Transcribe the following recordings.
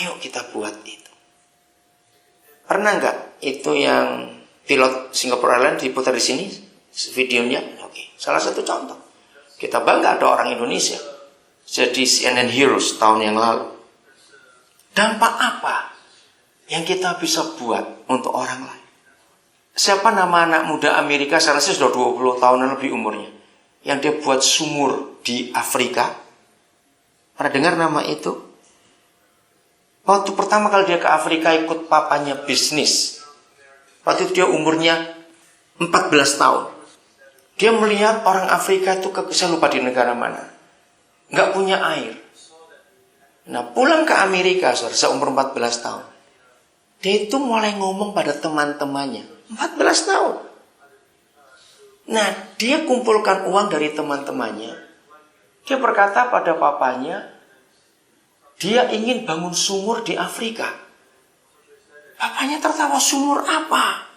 Ayo kita buat itu. Pernah nggak itu yang pilot Singapore Airlines diputar di sini videonya? Oke. Salah satu contoh. Kita bangga ada orang Indonesia jadi CNN Heroes tahun yang lalu. Dampak apa yang kita bisa buat untuk orang lain? Siapa nama anak muda Amerika, saya rasa sudah 20 tahunan lebih umurnya, yang dia buat sumur di Afrika? Pernah dengar nama itu? Waktu pertama kali dia ke Afrika ikut papanya bisnis. Waktu itu dia umurnya 14 tahun. Dia melihat orang Afrika itu, saya lupa di negara mana, nggak punya air. Nah, pulang ke Amerika, seumur 14 tahun. Dia itu mulai ngomong pada teman-temannya. 14 tahun. Nah, dia kumpulkan uang dari teman-temannya. Dia berkata pada papanya, dia ingin bangun sumur di Afrika. Papanya tertawa, sumur apa?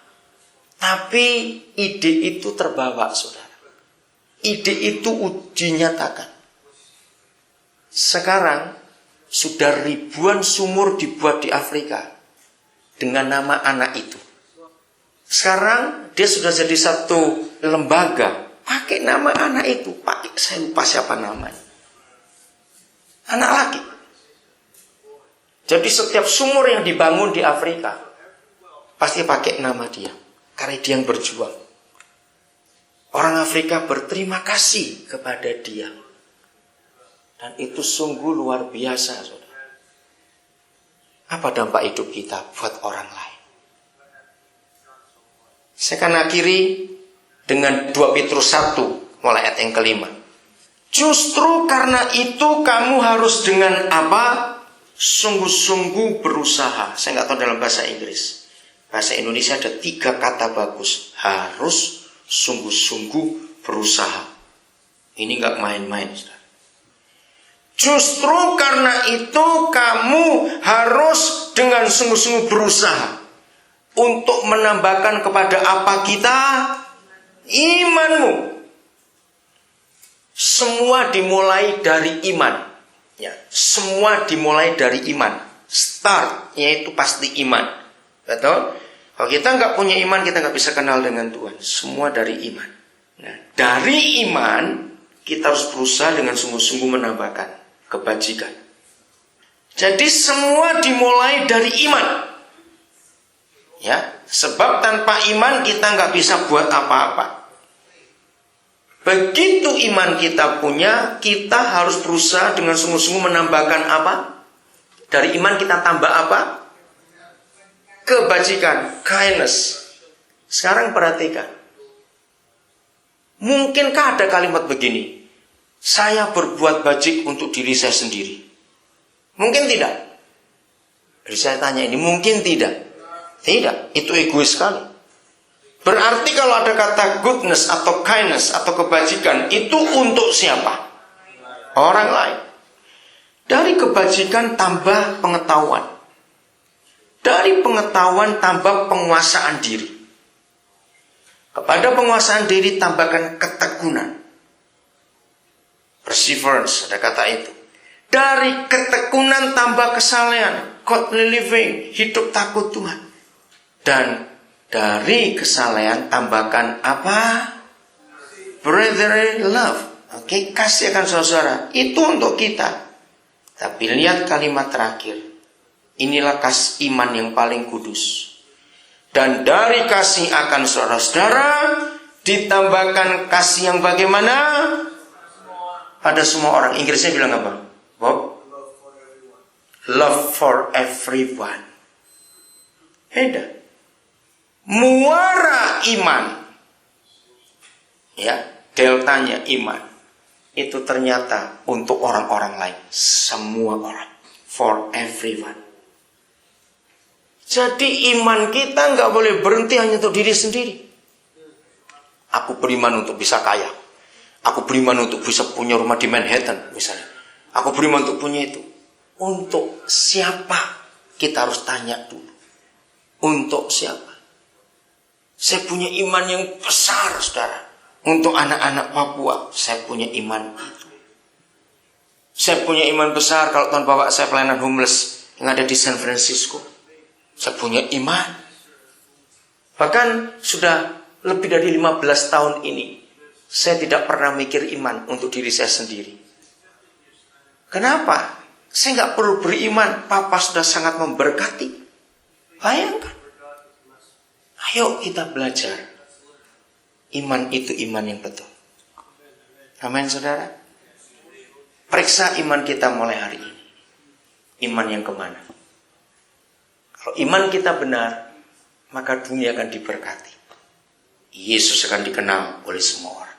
Tapi ide itu terbawa, saudara. Ide itu dinyatakan. Sekarang sudah ribuan sumur dibuat di Afrika dengan nama anak itu. Sekarang dia sudah jadi satu lembaga pakai nama anak itu. Pakai, saya lupa siapa namanya. Anak laki. Jadi setiap sumur yang dibangun di Afrika pasti pakai nama dia, karena dia yang berjuang. Orang Afrika berterima kasih kepada dia. Dan itu sungguh luar biasa, saudara. Apa dampak hidup kita buat orang lain? Saya akan akhiri dengan 2 Petrus 1 mulai ayat yang kelima. Justru karena itu kamu harus dengan apa? Sungguh-sungguh berusaha. Saya nggak tahu dalam bahasa Inggris. Bahasa Indonesia ada 3 kata bagus. Harus, sungguh-sungguh berusaha. Ini nggak main-main, saudara. Justru karena itu kamu harus dengan sungguh-sungguh berusaha untuk menambahkan kepada apa kita? Imanmu. Semua dimulai dari iman. Ya, semua dimulai dari iman. Start, yaitu pasti iman. Betul? Kalau kita nggak punya iman, kita nggak bisa kenal dengan Tuhan. Semua dari iman. Nah, dari iman, kita harus berusaha dengan sungguh-sungguh menambahkan kebajikan. Jadi semua dimulai dari iman. Ya, sebab tanpa iman kita nggak bisa buat apa-apa. Begitu iman kita punya, kita harus berusaha dengan sungguh-sungguh menambahkan apa? Dari iman kita tambah apa? Kebajikan, kindness. Sekarang perhatikan. Mungkinkah ada kalimat begini? Saya berbuat bajik untuk diri saya sendiri. Mungkin tidak. Jadi saya tanya ini, mungkin tidak. Tidak, itu egois sekali. Berarti kalau ada kata goodness atau kindness atau kebajikan, itu untuk siapa? Orang lain. Dari kebajikan tambah pengetahuan. Dari pengetahuan tambah penguasaan diri. Kepada penguasaan diri tambahkan ketekunan. Perseverance, ada kata itu. Dari ketekunan tambah kesalehan, godly living, hidup takut Tuhan. Dan dari kesalehan tambahkan apa? Brotherly love. Oke, kasih akan saudara. Itu untuk kita. Tapi lihat kalimat terakhir. Inilah kasih iman yang paling kudus. Dan dari kasih akan saudara-saudara ditambahkan kasih yang bagaimana? Pada semua orang. Inggrisnya bilang apa? Bob? Love for everyone. Beda. Muara iman, ya, deltanya iman, itu ternyata untuk orang-orang lain, semua orang, for everyone. Jadi iman kita nggak boleh berhenti hanya untuk diri sendiri. Aku beriman untuk bisa kaya, aku beriman untuk bisa punya rumah di Manhattan misalnya, aku beriman untuk punya itu. Untuk siapa? Kita harus tanya dulu. Untuk siapa? Saya punya iman yang besar, saudara. Untuk anak-anak Papua, saya punya iman itu. Saya punya iman besar kalau tahun bapak saya pelayanan homeless yang ada di San Francisco. Saya punya iman. Bahkan sudah lebih dari 15 tahun ini, saya tidak pernah mikir iman untuk diri saya sendiri. Kenapa? Saya nggak perlu beriman. Papa sudah sangat memberkati. Bayangkan. Ayo kita belajar. Iman itu iman yang betul. Amin, saudara. Periksa iman kita mulai hari ini. Iman yang kemana? Kalau iman kita benar, maka dunia akan diberkati. Yesus akan dikenal oleh semua orang.